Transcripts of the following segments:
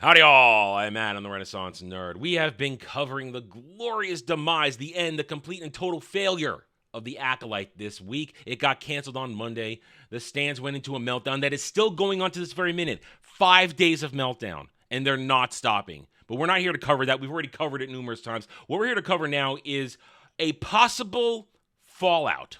Howdy all, I'm Matt, I'm the Renaissance Nerd. We have been covering the glorious demise, the end, the complete and total failure of the Acolyte this week. It got canceled on Monday. The stands went into a meltdown that is still going on to this very minute. 5 days of meltdown, and they're not stopping. But we're not here to cover that. We've already covered it numerous times. What we're here to cover now is a possible fallout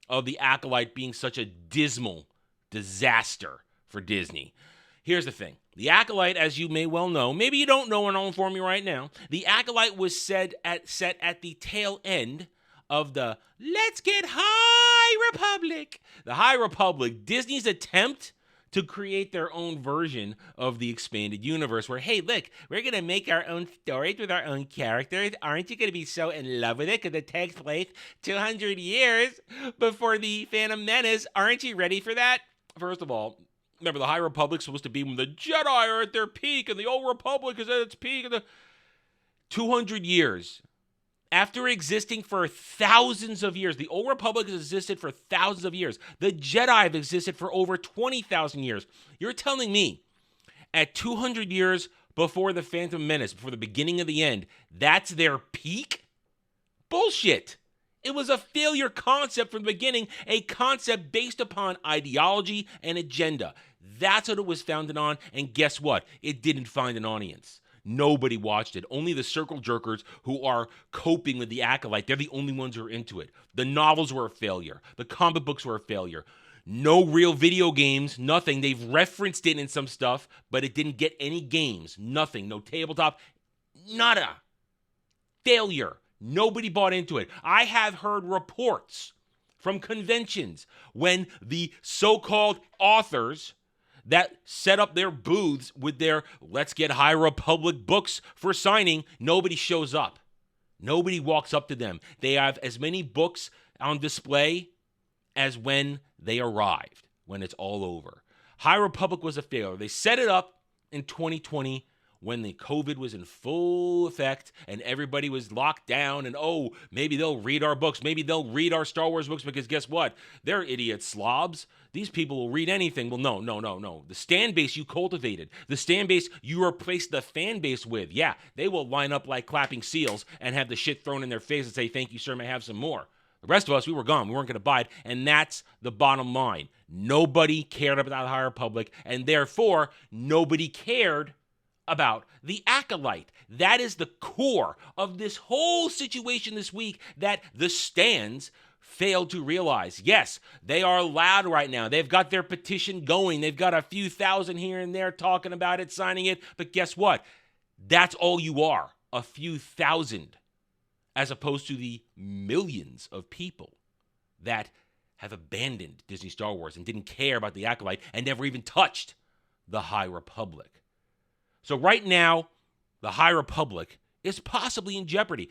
of the Acolyte being such a dismal disaster for Disney. Here's the thing. The Acolyte, as you may well know, maybe you don't know and I'll inform you right now, the Acolyte was set at the tail end of the Let's Get High Republic. The High Republic, Disney's attempt to create their own version of the expanded universe where, hey, look, we're going to make our own stories with our own characters. Aren't you going to be so in love with it because it takes place 200 years before the Phantom Menace? Aren't you ready for that? First of all, remember, the High Republic's supposed to be when the Jedi are at their peak and the Old Republic is at its peak. 200 years. After existing for thousands of years, the Old Republic has existed for thousands of years. The Jedi have existed for over 20,000 years. You're telling me at 200 years before the Phantom Menace, before the beginning of the end, that's their peak? Bullshit. It was a failure concept from the beginning, a concept based upon ideology and agenda. That's what it was founded on, and guess what? It didn't find an audience. Nobody watched it. Only the circle jerkers who are coping with the Acolyte, they're the only ones who are into it. The novels were a failure. The comic books were a failure. No real video games, nothing. They've referenced it in some stuff, but it didn't get any games. Nothing. No tabletop. Nada. Failure. Nobody bought into it. I have heard reports from conventions when the so-called authors that set up their booths with their Let's Get High Republic books for signing, nobody shows up. Nobody walks up to them. They have as many books on display as when they arrived, when it's all over. High Republic was a failure. They set it up in 2020 when the COVID was in full effect and everybody was locked down and, oh, maybe they'll read our books. Maybe they'll read our Star Wars books because guess what? They're idiot slobs. These people will read anything. Well, no. The stand base you cultivated, the stand base you replaced the fan base with, yeah, they will line up like clapping seals and have the shit thrown in their face and say, thank you, sir, may I have some more. The rest of us, we were gone. We weren't going to buy it, and that's the bottom line. Nobody cared about the High Republic, and therefore, nobody cared about the Acolyte. That is the core of this whole situation this week that the stands failed to realize. Yes, they are loud right now. They've got their petition going. They've got a few thousand here and there talking about it, signing it. But guess what? That's all you are, a few thousand, as opposed to the millions of people that have abandoned Disney Star Wars and didn't care about the Acolyte and never even touched the High Republic. So right now, the High Republic is possibly in jeopardy.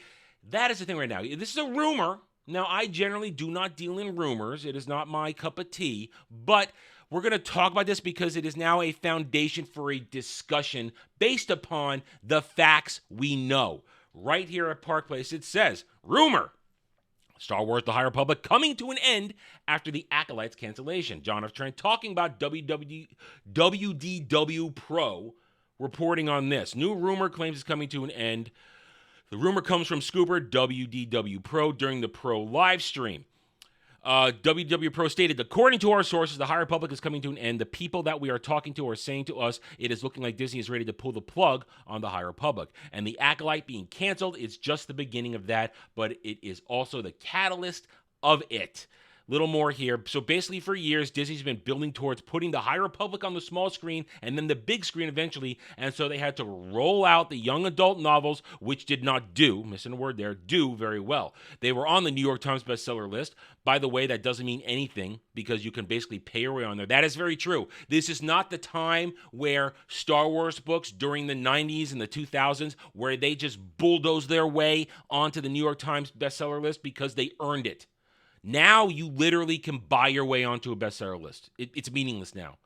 That is the thing right now. This is a rumor. Now, I generally do not deal in rumors. It is not my cup of tea. But we're going to talk about this because it is now a foundation for a discussion based upon the facts we know. Right here at Park Place, it says, rumor. Star Wars The High Republic coming to an end after the Acolyte's cancellation. John F. Trent talking about WDW Pro reporting on this. New rumor claims it's coming to an end. The rumor comes from Scooper WDW Pro during the Pro live stream. WDW Pro stated, according to our sources, the High Republic is coming to an end. The people that we are talking to are saying to us it is looking like Disney is ready to pull the plug on the High Republic. And the Acolyte being canceled is just the beginning of that, but it is also the catalyst of it. Little more here. So basically for years, Disney's been building towards putting the High Republic on the small screen and then the big screen eventually. And so they had to roll out the young adult novels, which did not missing a word there, do very well. They were on the New York Times bestseller list. By the way, that doesn't mean anything because you can basically pay your way on there. That is very true. This is not the time where Star Wars books during the 90s and the 2000s where they just bulldozed their way onto the New York Times bestseller list because they earned it. Now you literally can buy your way onto a bestseller list. It's meaningless now.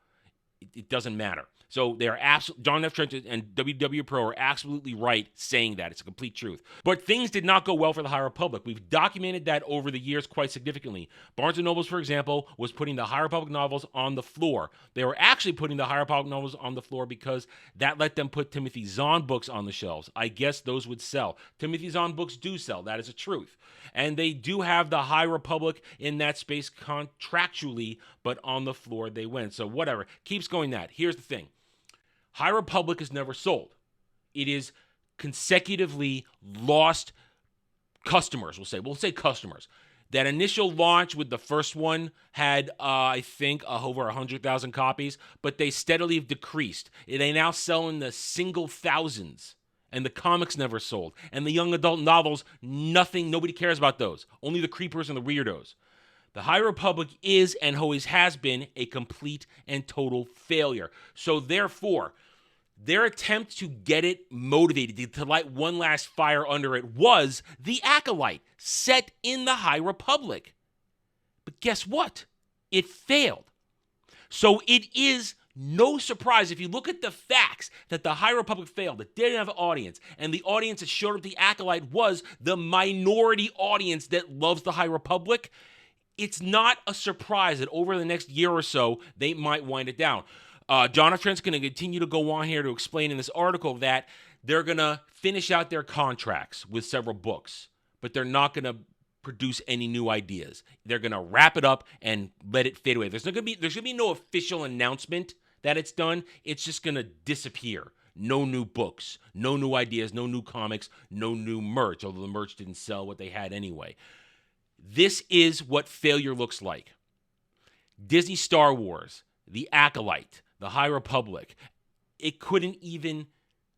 It doesn't matter. So they are John F. Trent and WW Pro are absolutely right saying that. It's a complete truth. But things did not go well for the High Republic. We've documented that over the years quite significantly. Barnes & Nobles, for example, was putting the High Republic novels on the floor. They were actually putting the High Republic novels on the floor because that let them put Timothy Zahn books on the shelves. I guess those would sell. Timothy Zahn books do sell. That is a truth. And they do have the High Republic in that space contractually, but on the floor they win. So whatever. Keeps going that. Here's the thing. High Republic is never sold. It is consecutively lost customers, we'll say customers. That initial launch with the first one had, I think, over 100,000 copies, but they steadily have decreased. They now sell in the single thousands, and the comics never sold. And the young adult novels, nobody cares about those. Only the creepers and the weirdos. The High Republic is and always has been a complete and total failure. So therefore, their attempt to get it motivated, to light one last fire under it, was the Acolyte, set in the High Republic. But guess what? It failed. So it is no surprise if you look at the facts that the High Republic failed. It didn't have an audience. And the audience that showed up the Acolyte was the minority audience that loves the High Republic. It's not a surprise that over the next year or so, they might wind it down. John F. Trent's going to continue to go on here to explain in this article that they're going to finish out their contracts with several books, but they're not going to produce any new ideas. They're going to wrap it up and let it fade away. There's going to be no official announcement that it's done. It's just going to disappear. No new books, no new ideas, no new comics, no new merch, although the merch didn't sell what they had anyway. This is what failure looks like. Disney Star Wars, The Acolyte, The High Republic, it couldn't even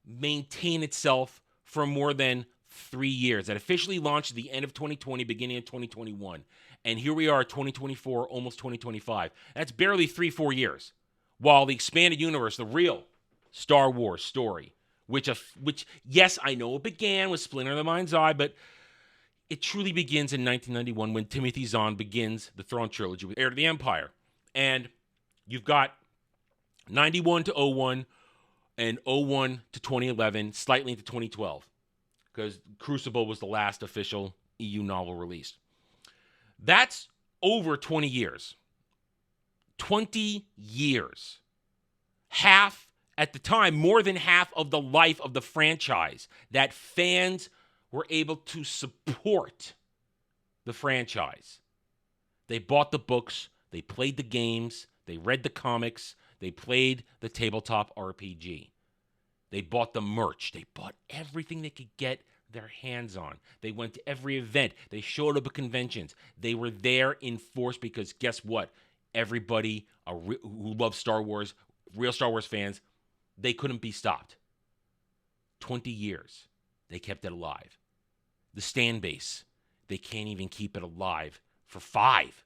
maintain itself for more than 3 years. It officially launched at the end of 2020, beginning of 2021. And here we are, 2024, almost 2025. That's barely 3-4 years. While the expanded universe, the real Star Wars story, which yes, I know it began with Splinter of the Mind's Eye, but it truly begins in 1991 when Timothy Zahn begins the Throne Trilogy with Heir to the Empire. And you've got 91 to 01 and 01 to 2011, slightly into 2012, because Crucible was the last official EU novel released. That's over 20 years. 20 years. Half, at the time, more than half of the life of the franchise that fans were able to support the franchise. They bought the books, they played the games, they read the comics, they played the tabletop RPG. They bought the merch. They bought everything they could get their hands on. They went to every event. They showed up at conventions. They were there in force because guess what? Everybody who loves Star Wars, real Star Wars fans, they couldn't be stopped. 20 years. They kept it alive. The stand base, they can't even keep it alive for 5.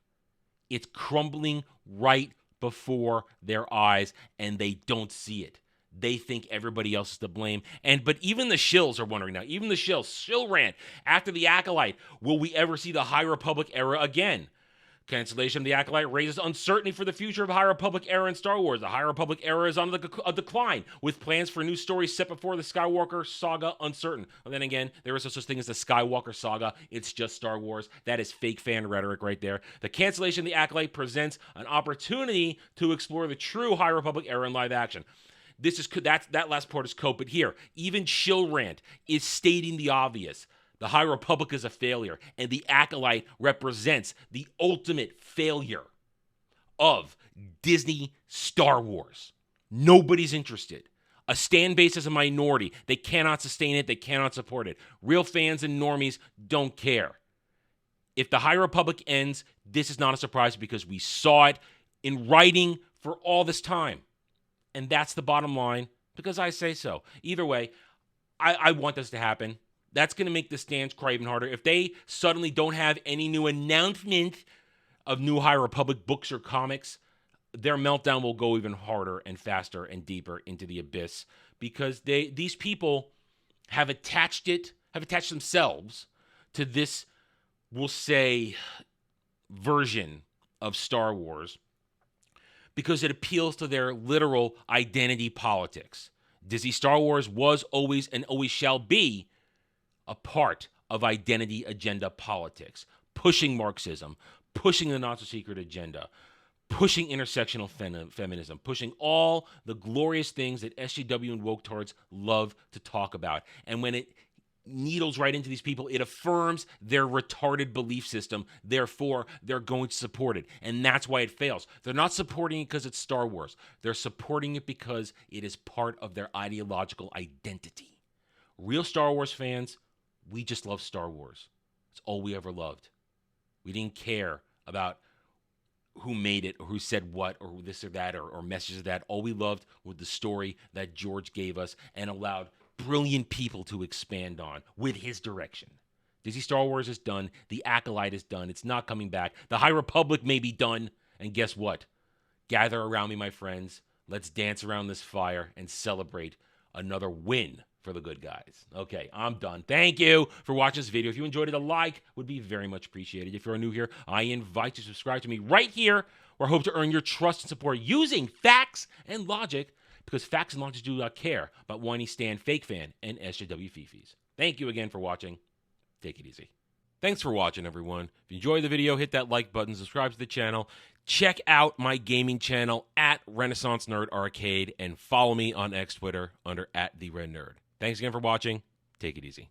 It's crumbling right before their eyes, and they don't see it. They think everybody else is to blame. But even the shills are wondering now. Even the shill rant after the Acolyte. Will we ever see the High Republic era again? Cancellation of the Acolyte raises uncertainty for the future of High Republic era in Star Wars. The High Republic era is on a decline, with plans for new stories set before the Skywalker saga uncertain. And then again, there is no such thing as the Skywalker saga. It's just Star Wars. That is fake fan rhetoric right there. The cancellation of the Acolyte presents an opportunity to explore the true High Republic era in live action. That last part is code, but here, even Shill Rant is stating the obvious. The High Republic is a failure, and the Acolyte represents the ultimate failure of Disney Star Wars. Nobody's interested. A stand base is a minority. They cannot sustain it. They cannot support it. Real fans and normies don't care. If the High Republic ends, this is not a surprise because we saw it in writing for all this time. And that's the bottom line because I say so. Either way, I want this to happen. That's going to make the stands cry even harder. If they suddenly don't have any new announcement of new High Republic books or comics, their meltdown will go even harder and faster and deeper into the abyss because these people have attached themselves to this, we'll say, version of Star Wars because it appeals to their literal identity politics. Disney Star Wars was always and always shall be a part of identity agenda politics, pushing Marxism, pushing the not-so-secret agenda, pushing intersectional feminism, pushing all the glorious things that SJW and woketards love to talk about. And when it needles right into these people, it affirms their retarded belief system. Therefore, they're going to support it. And that's why it fails. They're not supporting it because it's Star Wars. They're supporting it because it is part of their ideological identity. Real Star Wars fans, we just love Star Wars. It's all we ever loved. We didn't care about who made it or who said what or this or that or messages of that. All we loved was the story that George gave us and allowed brilliant people to expand on with his direction. Disney Star Wars is done. The Acolyte is done. It's not coming back. The High Republic may be done. And guess what? Gather around me, my friends. Let's dance around this fire and celebrate another win for the good guys. Okay, I'm done. Thank you for watching this video. If you enjoyed it, a like would be very much appreciated. If you're new here, I invite you to subscribe to me right here, where I hope to earn your trust and support using facts and logic, because facts and logic do not care about whiny Stan, fake fan, and SJW Fifis. Thank you again for watching. Take it easy. Thanks for watching, everyone. If you enjoyed the video, hit that like button, subscribe to the channel, check out my gaming channel at Renaissance Nerd Arcade, and follow me on X Twitter under @TheRedNerd. Thanks again for watching. Take it easy.